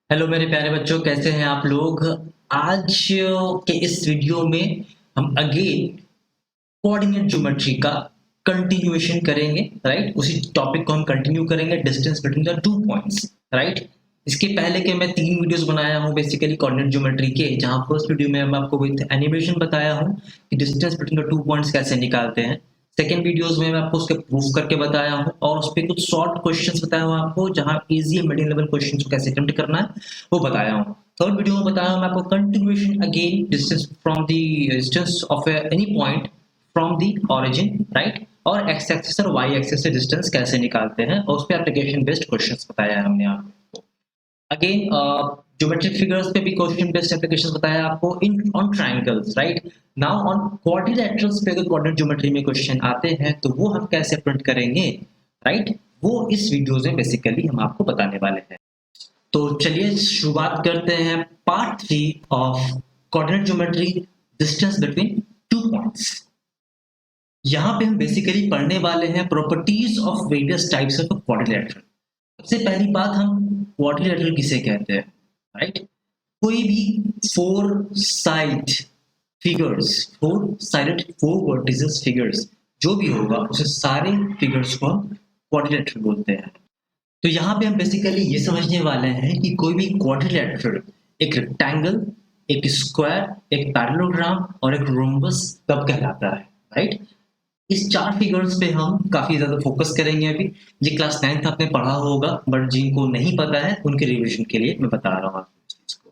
Hello मेरे प्यारे बच्चों, कैसे हैं आप लोग। आज के इस वीडियो में हम अगेन कोऑर्डिनेट ज्योमेट्री का कंटिन्यूएशन करेंगे। राइट, उसी टॉपिक को हम कंटिन्यू करेंगे, distance between the 2 points. Right, इसके पहले के मैं 3 वीडियोस बनाया हूँ बेसिकली कोऑर्डिनेट ज्योमेट्री के, जहाँ फर्स्ट वीडियो में मैं आपको विद एनिमेशन बताया हूँ कि डिस्टेंस बिटवीन द 2 पॉइंट्स कैसे निकालते हैं। सेकेंड वीडियोस में मैं आपको उसके प्रूफ करके बताया हूँ और उस पर कुछ शॉर्ट क्वेश्चंस बताया हूँ आपको, जहाँ इजी मीडियम लेवल क्वेश्चंस को कैसे अटेम्प्ट करना है वो बताया हूँ। थर्ड वीडियो में बताया हूँ मैं आपको continuation again distance from the distance of any point from the origin. Right, और एक्स एक्सिस और वाई एक्सिस से डिस्टेंस कैसे निकालते हैं और उस पर एप्लीकेशन बेस्ड क्वेश्चंस बताया है हमने आपको। अगेन ज्योमेट्रिक फिगर्स पे भी क्वेश्चन बेस्ड एप्लीकेशंस बताया आपको in on triangles. Right, now on quadrilaterals पे अगर कोऑर्डिनेट ज्योमेट्री में क्वेश्चन आते हैं तो वो हम कैसे प्रिंट करेंगे। राइट, वो इस वीडियोस में बेसिकली हम आपको बताने वाले हैं। तो चलिए शुरुआत करते हैं part 3 of coordinate geometry, distance between 2 points. यहाँ पे हम बेसिकली पढ़ने वाले हैं properties of various types of quadrilateral. सबसे पहली बात, हम क्वाड्रिलेटरल किसे कहते हैं। राइट, कोई भी four side figures, four sided four vertices figures जो भी होगा उसे सारे फिगर्स को हम क्वाड्रिलेटरल बोलते हैं। तो यहाँ पे हम बेसिकली ये समझने वाले हैं कि कोई भी क्वाड्रिलेटरल, एक रेक्टेंगल, एक स्क्वायर, एक पैरेललोग्राम और एक रोम्बस कब कहलाता है। राइट, इस 4 फिगर्स पे हम काफी ज्यादा फोकस करेंगे अभी। ये क्लास 9th आपने पढ़ा होगा, बट जिनको नहीं पता है उनके रिवीजन के लिए मैं बता रहा हूँ आपको इस चीज को।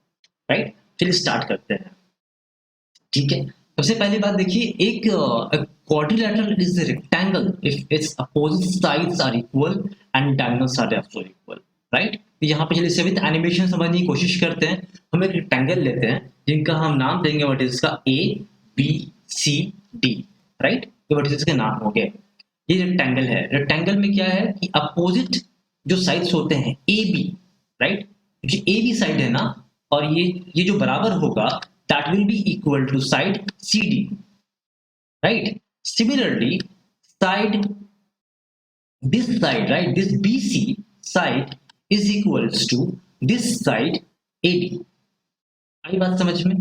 राइट, चलिए स्टार्ट करते हैं। ठीक है, सबसे पहली बात देखिए, एक quadrilateral is a rectangle if its opposite sides are equal and diagonals are also equal. Right, तो यहाँ पे चलिए विद एनिमेशन समझने की कोशिश करते हैं। हम एक रेक्टेंगल लेते हैं जिनका हम नाम देंगे वर्टिसेस का A B C D. Right, ये वर्टिसेस के नाम हो गए। ये रेक्टेंगल है, रेक्टेंगल में क्या है कि अपोजिट जो साइड्स होते हैं ए बी। राइट, जो ए बी साइड है ना, और ये जो बराबर होगा that will be equal to side CD. Right, similarly side, this side, right, this BC side is equals to this side AD. आई बात समझ में।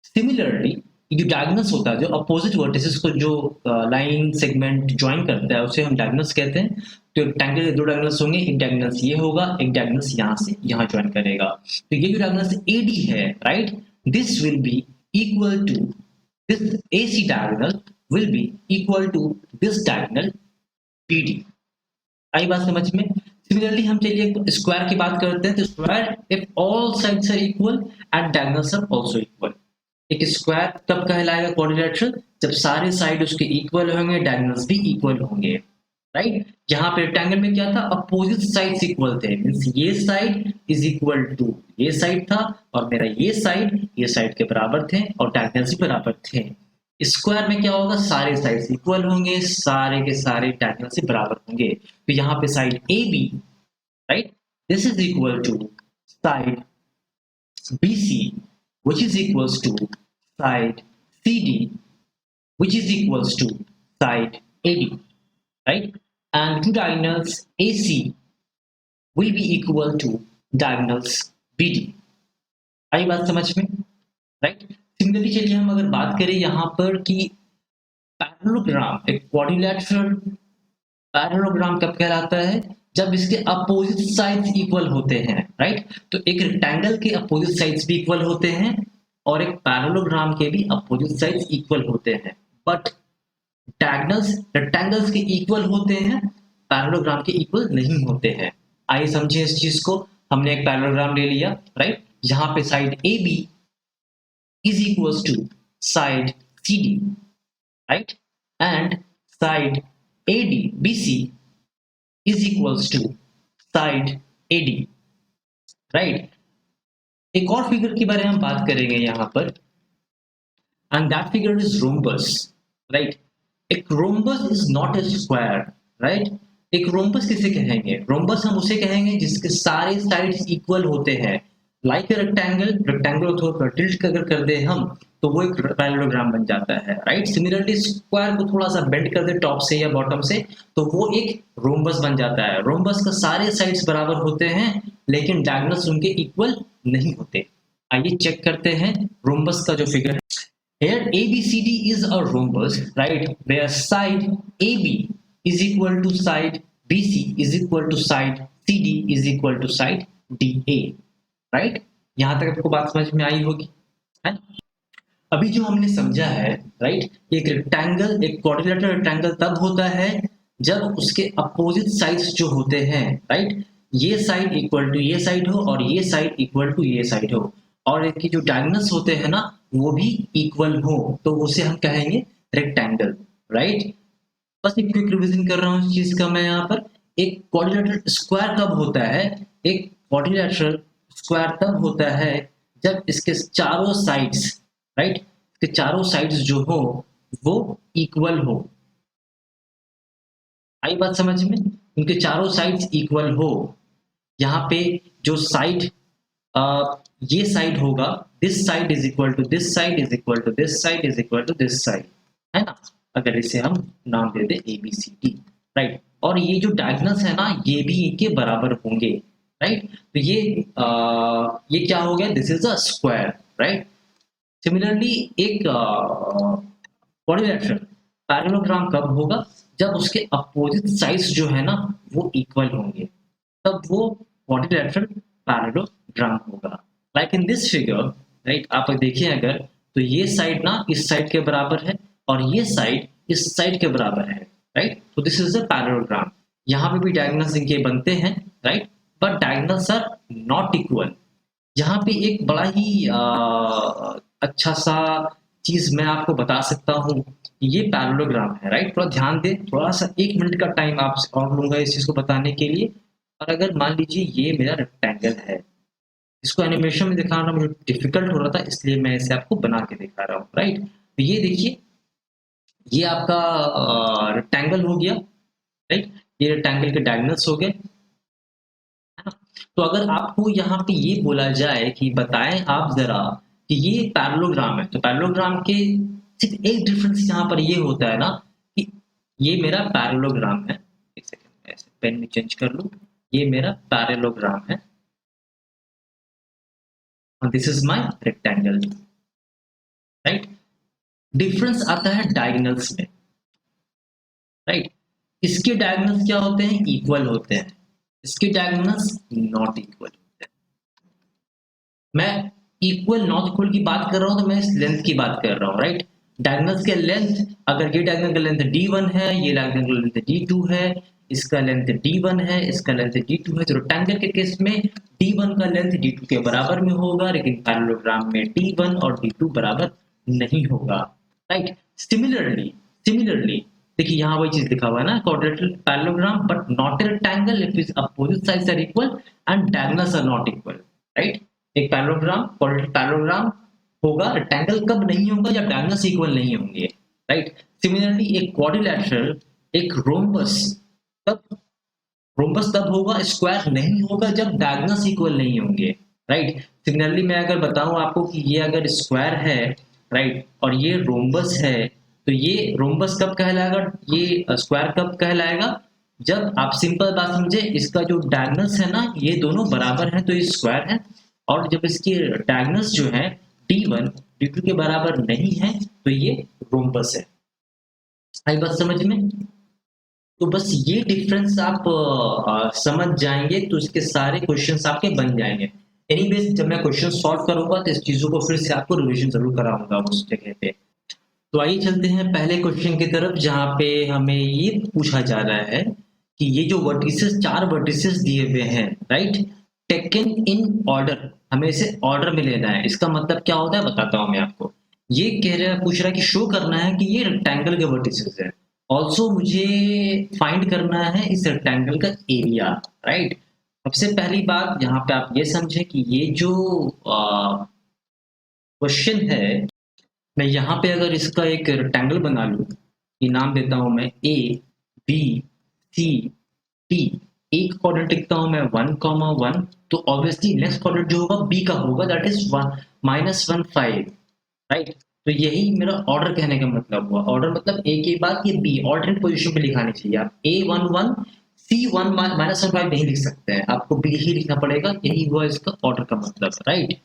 सिमिलरली जो डायगोनल्स होता है, जो अपोजिट वर्टिसेस को जो लाइन सेगमेंट ज्वाइन करता है उसे हम डायगोनल्स कहते हैं। तो रेक्टेंगल के 2 डायगोनल्स होंगे, एक डायगोनल्स ये होगा, एक डायगोनल्स यहाँ से यहाँ ज्वाइन करेगा। तो ये जो डायगोनल्स AD है, right, this will be equal to this AC diagonal will be equal to this diagonal BD। आई बात समझ में। सिमिलरली हम चलिए स्क्वायर की बात करते हैं। तो square if all sides are equal and diagonals are also equal. एक स्क्वायर तब कहलाएगा क्वाड्रिलेटरल जब सारे साइड उसके इक्वल होंगे, डायगोनल्स भी इक्वल होंगे। राइट, यहाँ पे रेक्टेंगल में क्या था, अपोजिट साइड्स इक्वल थे, मींस ये साइड इज इक्वल टू ये साइड था और मेरा ये साइड के बराबर थे और डायगोनल्स भी बराबर थे। स्क्वायर में क्या होगा, सारे साइड्स इक्वल होंगे, सारे के सारे डायगोनल से बराबर होंगे। तो यहाँ पे side A B, right, this is equal to side B C which is equals to side CD which is equals to side AD, right, and two diagonals AC will be equal to diagonals BD। आई बात समझ में। Right, similarly चलिए हम अगर बात करें यहाँ पर कि पैरेललोग्राम, एक क्वाड्रिलेटरल पैरेललोग्राम कब कहलाता है, जब इसके अपोजिट साइड्स इक्वल होते हैं। राइट, तो एक रेक्टेंगल के अपोजिट साइड्स भी इक्वल होते हैं और एक पैरेललोग्राम के भी अपोजिट साइड्स इक्वल होते हैं, बट डायगोनल्स रेक्टेंगल्स के इक्वल होते हैं, पैरेललोग्राम के इक्वल नहीं होते हैं। आइए समझें इस चीज को। हमने एक पैरेललोग्राम ले लिया, राइट, यहाँ पे side A B is equals to side C D, right, and side A D B C is equals to side AD। Right, एक और फिगर के बारे में हम बात करेंगे यहाँ पर, and that figure is rhombus। Right, एक rhombus is not a square। Right, एक rhombus किसे कहेंगे, rhombus हम उसे कहेंगे जिसके सारे साइड्स इक्वल होते हैं। लाइक रेक्टेंगल थोड़ा टिल्ट अगर कर दे हम तो वो एक पैरेललोग्राम बन जाता है। राइट, सिमिलरली स्क्वायर को थोड़ा सा बेंड कर दे टॉप से या बॉटम से तो वो एक रोम्बस बन जाता है। रोम्बस का सारे साइड्स बराबर होते हैं लेकिन डायगोनल्स उनके इक्वल नहीं होते। आइए चेक करते हैं रोम्बस का जो फिगर है। Here ABCD is a rhombus, right? Where side AB is equal to side BC is equal to side CD is equal to side DA, right? यहाँ तक आपको बात समझ में आई होगी, है ना? अभी जो हमने समझा है, राइट, एक रेक्टेंगल, एक क्वाड्रिलेटरल रेक्टेंगल तब होता है जब उसके अपोजिट साइड्स जो होते हैं, राइट, ये साइड इक्वल टू ये साइड हो और ये साइड इक्वल टू ये साइड हो, और इसकी जो डायगोनल्स होते हैं ना वो भी इक्वल हो, तो उसे हम कहेंगे रेक्टेंगल, राइट। बस एक क्विक रिवीजन कर रहा हूँ इस चीज का मैं यहाँ पर। एक क्वाड्रिलेटरल स्क्वायर कब होता है, एक क्वाड्रिलेटरल स्क्वायर तब होता है जब इसके चारों साइड्स, राइट, इसके चारों साइड्स जो हो वो इक्वल हो। आई बात समझ में? उनके चारों साइड्स इक्वल हो। यहाँ पे जो साइड, ये साइड होगा, this side is equal to this side is equal to this side is equal to this side, है ना? अगर इसे हम नाम दे दे ABCD, राइट, और ये जो डायगोनल्स है ना ये भी इनके बराबर होंगे, राइट। तो ये क्या हो गया, this is a square, right. Similarly एक क्वाड्रिलेटरल पैरेललोग्राम कब होगा, जब उसके अपोजिट साइड्स जो है ना वो इक्वल होंगे, तब वो क्वाड्रिलेटरल पैरेललोग्राम होगा। Like in this figure, right, आप देखिए अगर, तो ये साइड ना इस साइड के बराबर है और ये साइड इस साइड के बराबर है, राइट। तो दिस इज अ पैरेललोग्राम। यहाँ पे भी डायगोनल्स इनके बनते हैं, right, but diagonals are not equal. यहाँ पे एक बड़ा ही अच्छा सा चीज मैं आपको बता सकता हूँ, ये पैरेललोग्राम है, राइट। थोड़ा ध्यान दें, थोड़ा सा 1 मिनट का टाइम आपसे और लूंगा इस चीज को बताने के लिए। और अगर मान लीजिए ये मेरा रेक्टेंगल है, इसको एनिमेशन में दिखाना मुझे डिफिकल्ट हो रहा था, इसलिए मैं इसे आपको बना के दिखा रहा हूँ, राइट। तो ये देखिए, ये आपका रेक्टेंगल हो गया, राइट, ये रेक्टेंगल के डायगोनल्स हो गए, है ना। तो अगर आपको यहाँ पे ये बोला जाए कि बताएं आप जरा कि ये पैरेललोग्राम है, तो पैरेललोग्राम के सिर्फ एक डिफरेंस यहाँ पर ये होता है ना कि ये मेरा पैरेललोग्राम है, एक सेकंड मैं ऐसे पेन में चेंज कर लूं, ये मेरा पैरेललोग्राम है और this is my rectangle, right. Difference आता है डायगोनल्स में, राइट। इसके डायगोनल्स क्या होते हैं, इक्वल होते हैं, इसके डायगोनल्स नॉट इक्वल होते हैं। मैं इक्वल नॉट इक्वल की बात कर रहा हूं तो मैं इस लेंथ की बात कर रहा हूं, राइट। डायगोनल्स के लेंथ, अगर ये डायगोनल का लेंथ D1 है, ये डायगोनल का लेंथ D2 है, इसका लेंथ D1 है, इसका लेंथ D2 है, तो रेक्टेंगल के केस में D1 का लेंथ D2 के बराबर में होगा, लेकिन पैरेललोग्राम में D1 और D2 बराबर नहीं होगा, राइट। सिमिलरली देखिए यहाँ वही चीज लिखा हुआ है ना, quadratic parallelogram but not a rectangle if its opposite sides are equal and diagonals are not equal, right. एक पैरेललोग्राम, क्वाड्रेटिक पैरेललोग्राम होगा, रेक्टेंगल कब नहीं होगा, जब डायगोनल्स इक्वल नहीं होंगे, राइट। सिमिलरली एक क्वाड्रिलेटरल, एक रोम्बस तब होगा, स्क्वायर नहीं होगा जब डायगोनल्स इक्वल नहीं होंगे, राइट। सिमिलरली मैं अगर बताऊं आपको कि ये अगर स्क्वायर है, राइट, और ये रोम्बस है, तो ये रोम्बस कब कहलाएगा, ये स्क्वायर कब कहलाएगा, जब आप सिंपल बात समझे, इसका जो डायगोनल्स है ना ये दोनों बराबर है तो ये स्क्वायर है, और जब इसके डायगोनल्स जो है D1 D2 के बराबर नहीं है तो ये रोम्बस है। आई बात समझ में? तो बस ये डिफरेंस आप समझ जाएंगे तो इसके सारे क्वेश्चंस आपके बन जाएंगे। एनीवेज जब मैं क्वेश्चन सॉल्व करूंगा तो इस चीजों को फिर से आपको रिवीजन जरूर कराऊंगा उस जगह पे। तो आइए चलते हैं पहले क्वेश्चन की तरफ, जहाँ पे हमें ये पूछा जा रहा है कि ये जो वर्टिसेस, 4 वर्टिसेस दिए हुए हैं, राइट, टेकन इन ऑर्डर, हमें इसे ऑर्डर में लेना है। इसका मतलब क्या होता है बताता हूं मैं आपको। ये पूछ रहा है कि शो करना है कि ये रेक्टेंगल के वर्टिसेस है, ऑल्सो मुझे फाइंड करना है इस रेक्टेंगल का एरिया, राइट। सबसे पहली बात यहाँ पे आप ये समझे कि ये जो क्वेश्चन है, मैं यहाँ पे अगर इसका एक रेक्टेंगल बना लूं, ये नाम देता हूं मैं ABCD, एक कोऑर्डिनेट लिखता हूं मैं 1,1, तो ऑब्वियसली नेक्स्ट कोऑर्डिनेट जो होगा B का होगा, दैट इज -1,5, राइट। तो यही मेरा ऑर्डर कहने का मतलब हुआ। ऑर्डर मतलब A के बाद ये B ऑल्टरनेट पोजीशन पे लिखानी चाहिए आप, A11 C1 माइनस 1 नहीं लिख सकते हैं, आपको बी ही लिखना पड़ेगा, यही हुआ इसका ऑर्डर का मतलब, राइट।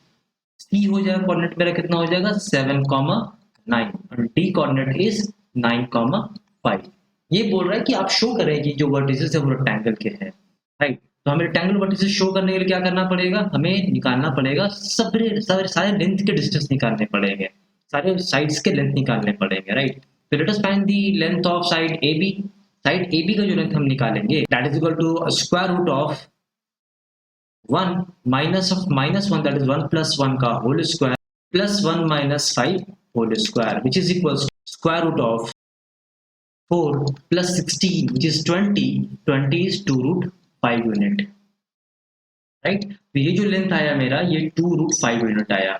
सी हो जाएगा, कोऑर्डिनेट मेरा कितना हो जाएगा 7,9 और डी कोऑर्डिनेट इज 9,5। ये बोल रहा है कि आप शो करें कि जो वर्टिसेस है वो रेक्टेंगल के हैं, राइट। तो हमें रेक्टेंगल वर्टिसेस शो करने के लिए क्या करना पड़ेगा, हमें निकालना पड़ेगा सारे लेंथ के डिस्टेंस निकालने पड़ेंगे, सारे साइड्स के लेंथ निकालने पड़ेंगे, राइट। तो let us find the length of side A B. Side A B का जो लेंथ हम निकालेंगे that is equal to square root of 1 minus of minus 1 that is 1 plus 1 का whole square plus 1 minus 5 whole square which is equals to square root of 4 plus 16 which is 20. 20 is 2 root 5 unit, right। तो ये जो length आया मेरा ये 2 root 5 unit आया,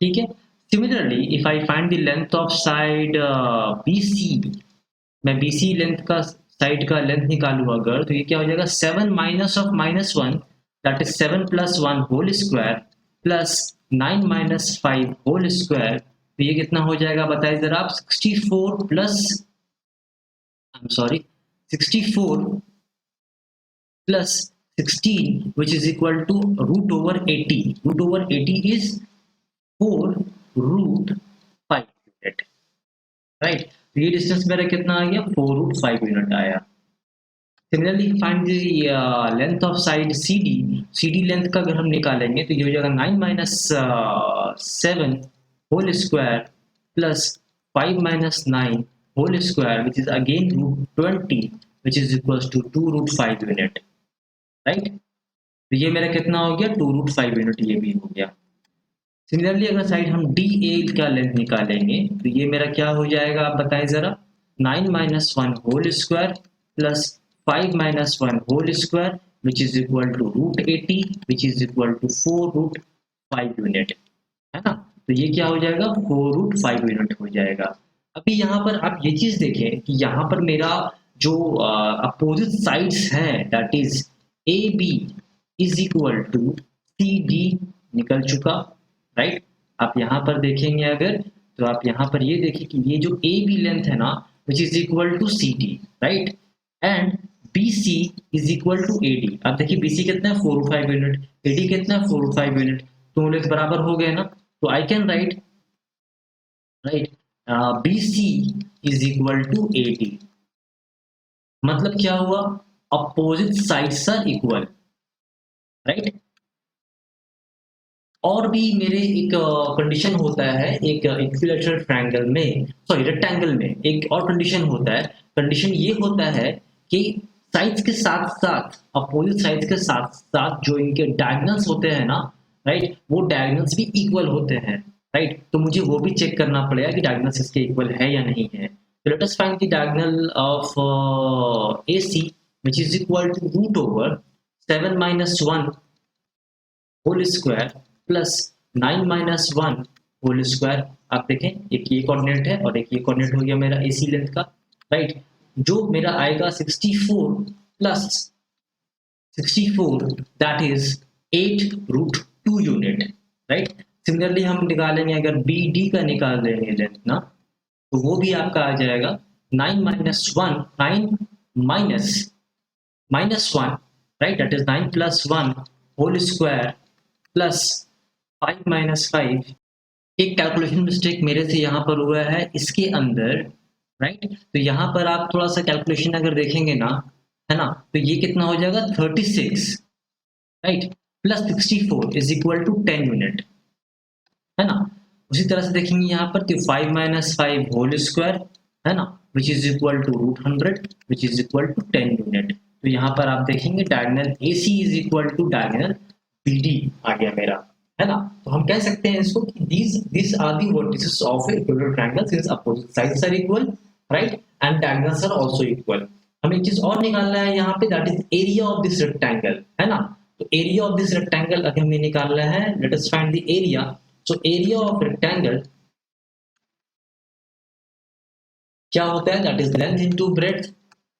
ठीक है। Similarly if I find the length of side BC, मैं BC लेंथ का साइड का लेंथ निकालू अगर, तो ये क्या हो जाएगा 7 minus of minus 1 that is 7 plus 1 whole square plus 9 minus 5 whole square. तो ये कितना हो जाएगा बताइए जरा आप, 64 plus 64 plus 16 which is equal to root over 80. root over 80 is 4 root 5 unit, राइट। तो ये डिस्टेंस मेरा कितना आ गया 4 रूट 5 यूनिट आया। Similarly find the length of side C D length का अगर हम निकालेंगे तो ये हो जाएगा 9 minus 7 whole square plus 5 minus 9 whole square which is again root 20 which is equals to 2 root 5 unit, right. तो ये मेरा कितना हो गया 2 रूट 5 यूनिट, ये भी हो गया। सिमिलरली अगर साइड हम डी ए का लेंथ निकालेंगे तो ये मेरा क्या हो जाएगा आप बताएं जरा, 9 minus 1 whole square plus 5 minus 1 whole square which is equal to root 80 which is equal to 4 root 5 unit, है ना। तो ये क्या हो जाएगा 4 रूट 5 यूनिट हो जाएगा। अभी यहाँ पर आप ये चीज देखें कि यहाँ पर मेरा जो अपोजिट साइड्स हैं that is A B is equal to C D निकल चुका, राइट। आप यहाँ पर देखेंगे अगर तो आप यहाँ पर ये देखिए कि ये जो ए बी लेंथ है ना which is equal to C D, right, and B C is equal to A D. आप देखिए बी सी कितना है 4 5 यूनिट, ए डी कितना है 4 5 यूनिट, तो लेंथ बराबर हो गए ना। तो I can write B C is equal to A D, मतलब क्या हुआ opposite sides are equal, right. और भी मेरे एक कंडीशन होता है एक इक्विलैटरल ट्रायंगल में, सॉरी रेक्टेंगल में एक और कंडीशन होता है। कंडीशन ये होता है कि साइड्स के साथ साथ अपोजिट साइड्स के साथ साथ जो इनके डायगोनल्स होते हैं ना, राइट, वो डायगोनल्स भी इक्वल होते हैं, राइट। तो मुझे वो भी चेक करना पड़ेगा कि डायगोनल्स इसके इक्वल है या नहीं है। तो let us find the diagonal of AC which is equal to root over 7 minus 1 whole square plus 9 minus 1 whole square. आप देखें एक ये कोऑर्डिनेट है और एक ये कोऑर्डिनेट हो गया मेरा AC लेंथ का, राइट। जो मेरा आएगा 64 plus 64 that is 8 root 2 unit, right. Similarly हम निकालेंगे अगर BD का निकाल देंगे लेंथ ना, तो वो भी आपका आ जाएगा 9 minus 1 9 minus 1, right, that is 9 plus 1 whole square plus 5 minus 5। एक कैलकुलेशन मिस्टेक मेरे से यहाँ पर हुआ है इसके अंदर, राइट। तो यहाँ पर आप थोड़ा सा कैलकुलेशन अगर देखेंगे ना, है ना, तो ये कितना हो जाएगा 36, right, plus 64 is equal to 10 unit, है ना। उसी तरह से देखेंगे यहाँ पर तो 5 माइनस 5 होल स्क्वायर, है ना, which is equal to root 100 which is equal to 10 unit. तो यहाँ पर आप देखेंगे diagonal AC is equal to diagonal BD आ गया मेरा, है ना। तो हम कह सकते हैं इसको कि these are the vertices of a equilateral triangle since opposite sides are equal, right, and diagonals are also equal। हमें एक चीज और निकालना है यहाँ पे that is area of this rectangle, है ना। तो एरिया ऑफ दिस रेक्टेंगल अगर हमें निकालना है late us find the area. So area of rectangle क्या होता है that is length into breadth,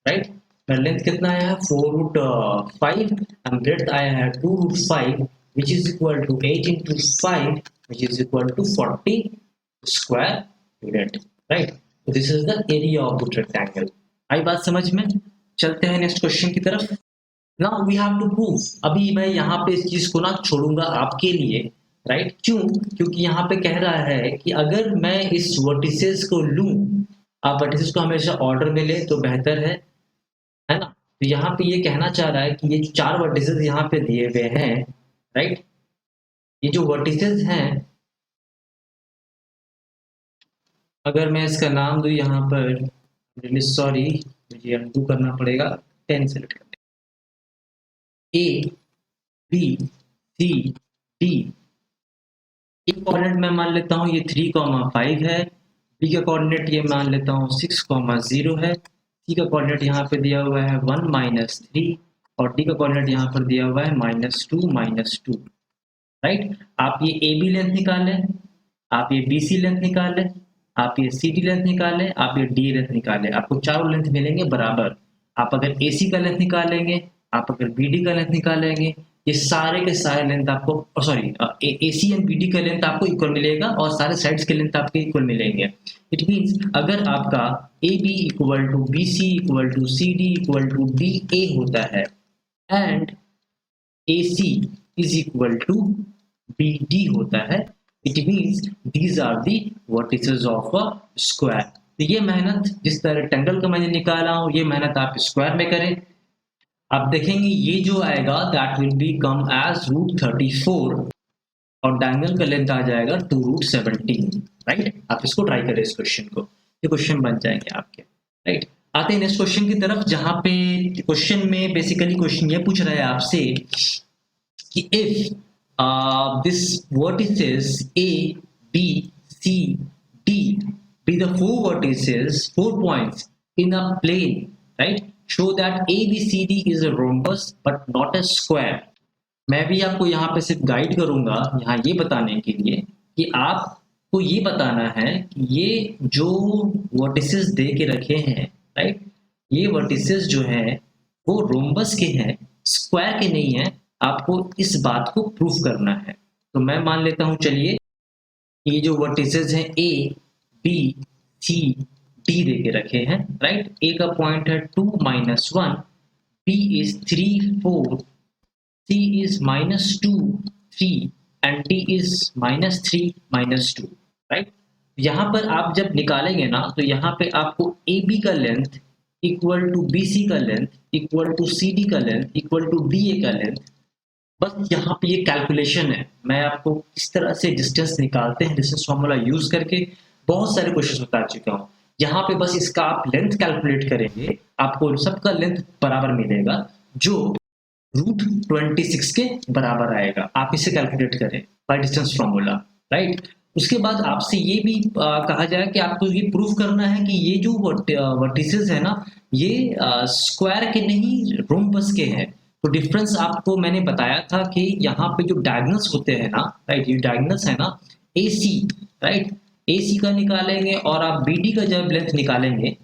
right. Length कितना आया है 4 रूट 5 एंड ब्रेड्थ आया है 2 root 5 which is equal to 8 into 5 which is equal to 40 square unit, right। So this is the area of the rectangle। आई बात समझ में। चलते हैं नेक्स्ट क्वेश्चन की तरफ। Now we have to prove. अभी मैं यहाँ पे इस चीज को ना छोड़ूंगा आपके लिए, राइट? क्यों? क्योंकि यहाँ पे कह रहा है कि अगर मैं इस वर्टिसेस को लूं, आप वर्टिसेस को हमेशा ऑर्डर में ले तो बेहतर है ना? तो यहाँ पे ये कहना चाह रहा है कि ये जो 4 वर्टिसेस यहाँ पे दिए हुए हैं, राइट? ये जो वर्टिसेस हैं, अगर मैं इसका नाम दूं यहाँ पर, रियली सॉरी, मुझे अनडू करना पड़ेगा, 10 सेलेक्ट करना, A B C D. A coordinate मैं मान लेता हूँ ये 3,5 है, बी का कोऑर्डिनेट ये मान लेता हूँ 6,0 है, सी का कोऑर्डिनेट यहाँ पे दिया हुआ है 1 - 3 और डी का कोऑर्डिनेट यहाँ पर दिया हुआ है -2 - 2, राइट? आप ये ए बी लेंथ निकालें, आप ये बी सी लेंथ निकालें, आप ये सी डी लेंथ निकालें, आप ये डी लेंथ निकालें, आपको चारों लेंथ मिलेंगे बराबर। आप अगर ए सी का लेंथ निकालेंगे, आप अगर बी डी का लेंथ निकालेंगे, ये सारे के सारे लेंथ आपको sorry A C and B D का लेंथ आपको इक्वल मिलेगा और सारे साइड्स के लेंथ आपके इक्वल मिलेंगे। इट मीन्स अगर आपका A B equal to B C equal to C D equal to B A होता है and A C is equal to B D होता है, it means these are the vertices of a square. तो ये मेहनत जिस तरह rectangle का मैंने निकाला हूँ, ये मेहनत आप स्क्वायर में करें। आप देखेंगे ये जो आएगा that will be come as √34 और डायगोनल का लेंथ आ जाएगा 2√17, राइट? आप इसको ट्राई करें इस क्वेश्चन को, ये क्वेश्चन बन जाएंगे आपके, राइट? आते हैं नेक्स्ट क्वेश्चन की तरफ, जहां पे क्वेश्चन में बेसिकली क्वेश्चन ये पूछ रहा है आपसे कि if this vertices A, B, C, D be the 4 points in a plane, right? Show that ABCD is a rhombus but not a square. मैं भी आपको यहाँ पे सिर्फ गाइड करूंगा यहाँ ये बताने के लिए कि आपको ये बताना है कि ये जो वर्टिसेस दे के रखे हैं, राइट? ये वर्टिसेस जो हैं वो रोम्बस के हैं, स्क्वायर के नहीं है। आपको इस बात को प्रूफ करना है। तो मैं मान लेता हूं, चलिए ये जो वर्टिसेस हैं ए बी सी डी दे के रखे हैं, राइट? ए का पॉइंट है 2 - 1, B is 3 4, C is -2 3 and D is -3 -2, right? यहाँ पर आप जब निकालेंगे ना तो यहाँ पे आपको ए बी का length equal to B C का length equal to C D का length equal to D A का लेंथ, बस यहाँ पे ये कैलकुलेशन है। मैं आपको किस तरह से डिस्टेंस निकालते हैं डिस्टेंस फॉर्मूला यूज करके बहुत सारे क्वेश्चन बता चुका हूँ। यहाँ पे बस इसका आप लेंथ कैलकुलेट करेंगे, आपको सबका लेंथ बराबर मिलेगा जो √26 के बराबर आएगा। आप इसे कैलकुलेट करें बाय डिस्टेंस फॉर्मूला, राइट? उसके बाद आपसे ये भी कहा जाए कि आपको ये प्रूफ करना है कि ये जो वर्टिसेस है ना ये स्क्वायर के नहीं रोम्बस के हैं। तो डिफरेंस आपको मैंने बताया था कि यहाँ पे जो डायगोनल्स होते हैं ना, राइट? ये डायगोनल्स है ना ए सी, राइट? ए सी का निकालेंगे और आप बी डी का जब लेंथ निकालेंगे,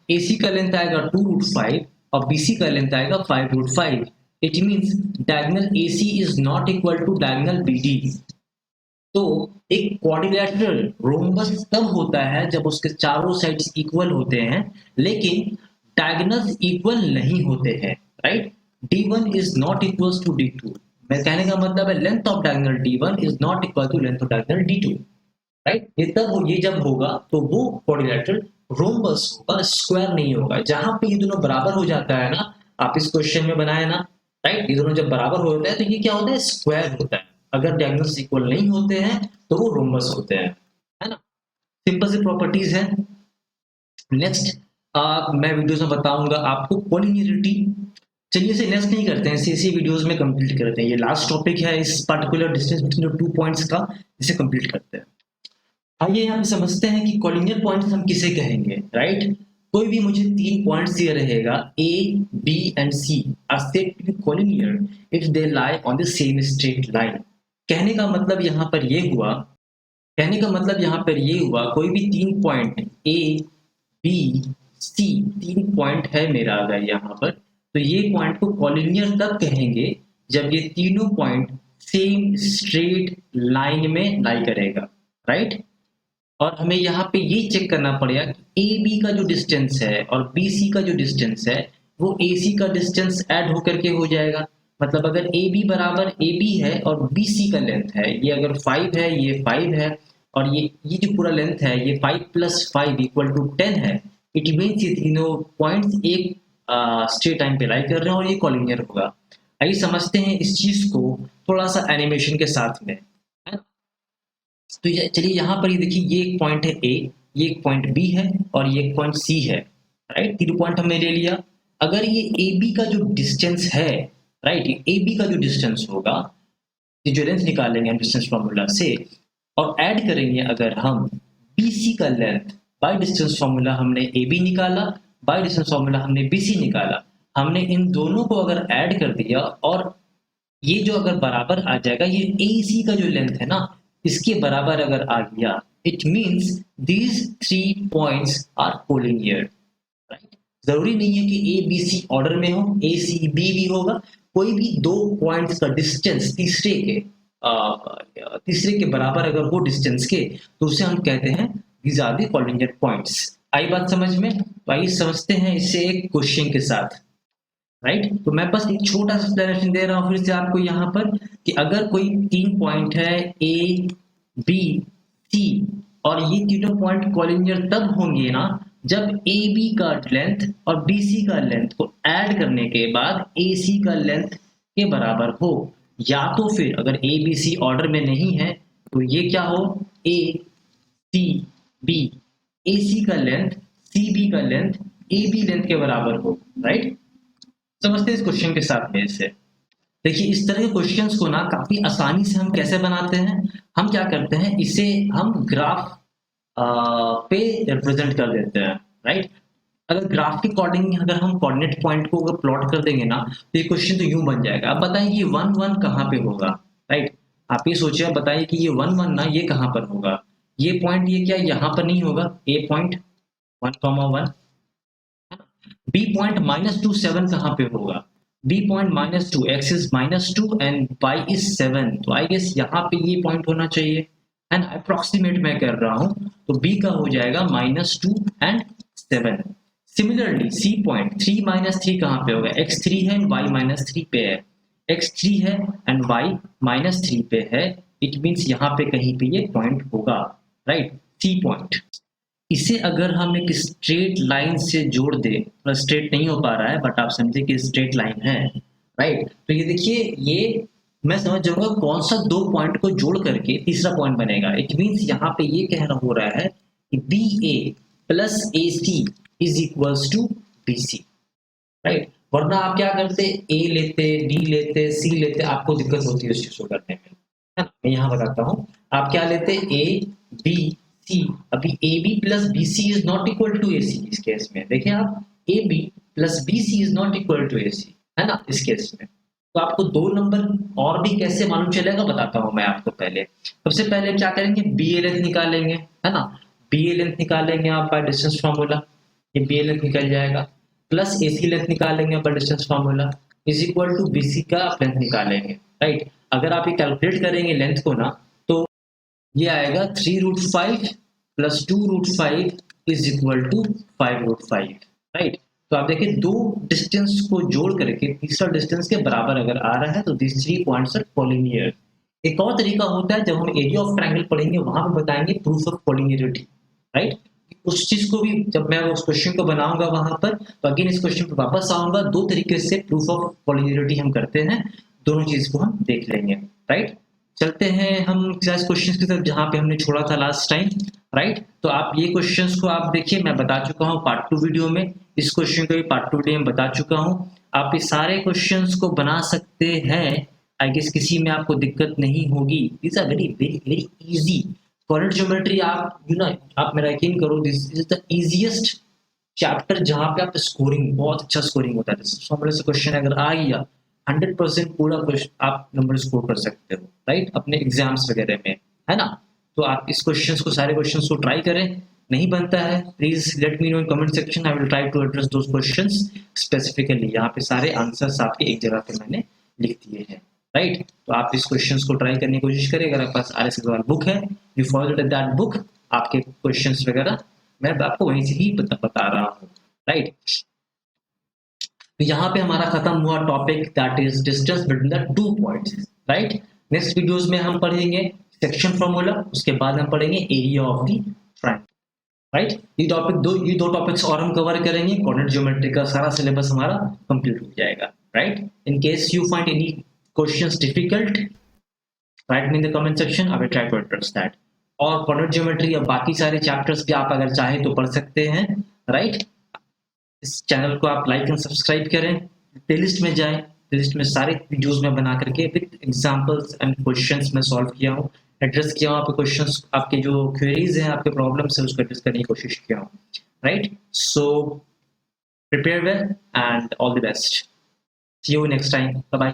ए सी का लेंथ आएगा 2√5 और बी सी का लेंथ आएगा 5√5। It means diagonal A C is not equal to diagonal B D. तो एक क्वाड्रिलेटरल रोम्बस तब होता है जब उसके चारों साइड्स इक्वल होते हैं लेकिन डायगोनल्स इक्वल नहीं होते हैं, right? D1 is not equals to D2। मैं कहने का मतलब है length of diagonal D1 is not equal to length of diagonal D2, right? ये जब होगा तो वो क्वाड्रिलेटरल रोम्बस होगा, स्क्वायर नहीं होगा। जहां पे ये दोनों बराबर हो जाता है ना, आप इस क्वेश्चन में बनाए ना, राइट? ये दोनों जब बराबर होता है तो ये क्या होता है? स्क्वायर होता है। अगर डायगोनल्स इक्वल नहीं होते हैं तो वो रोम्बस होते हैं, है ना? सिंपल सी प्रॉपर्टीज है। नेक्स्ट मैं वीडियोस में बताऊंगा आपको कोलिनियरिटी। चलिए इसे नेक्स्ट नहीं करते हैं, इसी वीडियोस में कंप्लीट करते हैं। ये लास्ट टॉपिक है इस particular distance between the 2 points का, इसे कंप्लीट करते हैं। आइए हम समझते हैं कि कोलिनियर पॉइंट्स हम किसे कहेंगे, राइट? कोई भी मुझे 3 पॉइंट्स दिया रहेगा A B and C are said to be collinear if they lie on the same straight line. कहने का मतलब यहाँ पर ये हुआ कोई भी 3 point A B C 3 point है मेरा अगर यहाँ पर, तो ये पॉइंट को कोलिनियर तब कहेंगे जब ये तीनों पॉइंट सेम स्ट्रेट लाइन में लाई करेगा, राइट? और हमें यहाँ पे ये चेक करना पड़ेगा कि ए बी का जो डिस्टेंस है और बी सी का जो डिस्टेंस है वो AC का डिस्टेंस ऐड होकर के हो जाएगा। मतलब अगर AB बराबर AB है और BC का लेंथ है, ये अगर 5 है, ये 5 है और ये जो पूरा लेंथ है ये 5 + 5 = 10 है। इट मीन्स ये तीनों पॉइंट्स एक स्ट्रेट लाइन पे लाई कर रहे हैं और ये कॉलिनियर होगा। आइए समझते हैं इस चीज को थोड़ा सा एनिमेशन के साथ में, है ना? तो चलिए यहाँ पर ये देखिए, ये एक पॉइंट है A, ये एक पॉइंट B है और ये एक पॉइंट C है, राइट? तीनों पॉइंट हमने ले लिया। अगर ये AB का जो डिस्टेंस है, राइट, ये AB का जो डिस्टेंस होगा, ये जो लेंथ निकालेंगे हम डिस्टेंस फार्मूला से और ऐड करेंगे अगर हम BC का लेंथ, बाय डिस्टेंस फार्मूला हमने AB निकाला, बाय डिस्टेंस फार्मूला हमने BC निकाला, हमने इन दोनों को अगर ऐड कर दिया और ये जो अगर बराबर आ जाएगा, ये AC का जो लेंथ है ना, इसके बराबर अगर आ गया, it means these 3 points are collinear, right? जरूरी नहीं है कि ए बी सी ऑर्डर में हो, ए सी बी भी होगा, कोई भी दो पॉइंट्स का डिस्टेंस तीसरे के बराबर अगर हो डिस्टेंस के, तो उसे हम कहते हैं these are the collinear points. आई बात समझ में? तो आइए समझते हैं इसे एक क्वेश्चन के साथ, राइट? तो मैं बस एक छोटा सा एक्सप्लेनेशन दे रहा हूँ फिर से आपको यहाँ पर कि अगर कोई 3 पॉइंट है ए बी सी और ये तीनों पॉइंट कोलिनियर तब होंगे ना जब ए बी का लेंथ और बी सी का लेंथ को ऐड करने के बाद ए सी का लेंथ के बराबर हो, या तो फिर अगर ए बी सी ऑर्डर में नहीं है तो ये क्या हो, ए सी बी, ए सी का लेंथ सी बी का लेंथ ए बी लेंथ के बराबर हो, राइट? समझते हैं इस क्वेश्चन के साथ में इसे। देखिए इस तरह के क्वेश्चंस को ना काफी आसानी से हम कैसे बनाते हैं, हम क्या करते हैं, इसे हम ग्राफ पे रिप्रेजेंट कर देते हैं, राइट? अगर ग्राफ के अकॉर्डिंग अगर हम कोऑर्डिनेट पॉइंट को अगर प्लॉट कर देंगे ना तो ये क्वेश्चन तो यूं बन जाएगा। अब बताइए ये 1 1 कहाँ पे होगा, राइट? आप ये सोचिए, आप बताइए कि ये 1 1 ना ये कहाँ पर होगा, ये पॉइंट ये क्या यहाँ पर नहीं होगा, ए पॉइंट 1,1, बी पॉइंट -2 7 कहाँ पे होगा, B point -2, x is -2 and y is 7, तो आई गेस यहाँ पे ये पॉइंट होना चाहिए, एंड अप्रोक्सीमेट मैं कर रहा हूँ, तो b का हो जाएगा -2 एंड 7। सिमिलरली c पॉइंट 3 -3 कहाँ पे होगा, x3 है y -3 पे है, x3 है एंड y -3 पे है, इट मीन्स यहाँ पे कहीं पे ये पॉइंट होगा, राइट? c point. इसे अगर हम एक स्ट्रेट लाइन से जोड़ दे, स्ट्रेट नहीं हो पा रहा है बट आप समझे कि स्ट्रेट लाइन है, राइट? तो ये देखिए, ये मैं समझ जाऊंगा कौन सा दो पॉइंट को जोड़ करके तीसरा पॉइंट बनेगा। इट मीन्स यहाँ पे ये कहना हो रहा है कि B A plus A C is equals to B C, right? वरना आप क्या करते, ए लेते, बी लेते, सी लेते, आपको दिक्कत होती है उस चीज को करने में, है ना? मैं यहाँ बताता हूँ, आप क्या लेते, ए बी सी। अभी A B plus B C is not equal to A C, इस केस में देखिए आप, A B plus B C is not equal to A C, है ना? इस केस में तो आपको दो नंबर और भी कैसे मालूम चलेगा बताता हूँ मैं आपको। पहले सबसे पहले क्या करेंगे, बी ए लेंथ निकालेंगे, है ना? बी ए लेंथ निकालेंगे आप बाय डिस्टेंस फार्मूला, ये बी ए लेंथ निकल जाएगा, प्लस ए सी लेंथ निकालेंगे by distance formula, is equal to B C का आप लेंथ निकालेंगे, राइट? अगर आप ये कैलकुलेट करेंगे लेंथ को ना, तो ये आएगा 3√5 plus 2√5 is equal to 5√5, right? तो आप देखिए दो डिस्टेंस को जोड़ करके तीसरा डिस्टेंस के बराबर अगर आ रहा है तो these 3 पॉइंट्स आर कोलिनियर। एक और तरीका होता है, जब हम एरिया ऑफ ट्रायंगल पढ़ेंगे वहां पे बताएंगे प्रूफ ऑफ कोलिनियरिटी, राइट? उस चीज को भी जब मैं उस क्वेश्चन को बनाऊंगा वहां पर, तो अगेन इस क्वेश्चन पर वापस आऊंगा, दो तरीके से प्रूफ ऑफ कोलिनियरिटी हम करते हैं, दोनों चीज को हम देख लेंगे, राइट? चलते हैं हम क्वेश्चन की तरफ जहां पे हमने छोड़ा था लास्ट टाइम, राइट? तो आप ये क्वेश्चंस को आप देखिए, मैं बता चुका हूँ पार्ट 2 वीडियो में, इस क्वेश्चन को भी पार्ट 2 वीडियो में बता चुका हूँ। आप ये सारे क्वेश्चंस को बना सकते हैं, आई गेस किसी में आपको दिक्कत नहीं होगी। This are very very very easy coordinate geometry. आप आप मेरा यकीन करो, this is the easiest chapter जहां पे आप स्कोरिंग बहुत अच्छा स्कोरिंग होता है। फॉर्मूले से क्वेश्चन अगर आ गया 100% पूरा आप नंबर स्कोर कर सकते हो, राइट? अपने एग्जाम्स वगैरह में, है ना? तो आप इस क्वेश्चंस को, सारे क्वेश्चंस को ट्राई करें। नहीं बनता है please let me know in comment section, I will try to address those questions specifically. यहाँ पे सारे आंसर्स आपके एक जगह पे मैंने लिख दिए हैं, राइट? तो आप इस क्वेश्चंस को ट्राई करने की कोशिश करें। अगर आपके पास RS अग्रवाल बुक है, यू फॉलो दैट बुक, आपके क्वेश्चंस वगैरह मैं आपको वहीं से ही बता रहा हूँ, राइट? तो यहाँ पे हमारा खत्म हुआ topic that is distance between the 2 points, right. Next videos में हम पढ़ेंगे सेक्शन फॉर्मूला, उसके बाद हम पढ़ेंगे area of the triangle, right. ये दो टॉपिक्स और हम कवर करेंगे, कोऑर्डिनेट ज्योमेट्री का सारा सिलेबस हमारा कंप्लीट हो जाएगा, right. In case you find any questions difficult, write me in the comment section, I will try to address that. और कोऑर्डिनेट ज्योमेट्री या बाकी सारे चैप्टर्स भी आप अगर चाहें तो पढ़ सकते हैं, राइट। इस चैनल को आप लाइक एंड सब्सक्राइब करें, प्लेलिस्ट में जाएं, प्लेलिस्ट में सारे वीडियोस में बना करके विद एग्जांपल्स एंड क्वेश्चंस में सॉल्व किया हूँ, एड्रेस किया हूँ आपके क्वेश्चंस, आपके जो क्वेरीज हैं, आपके प्रॉब्लम्स हैं, उसको एड्रेस करने की कोशिश किया हूँ, right. So prepare well and all the best, see you next time, bye bye.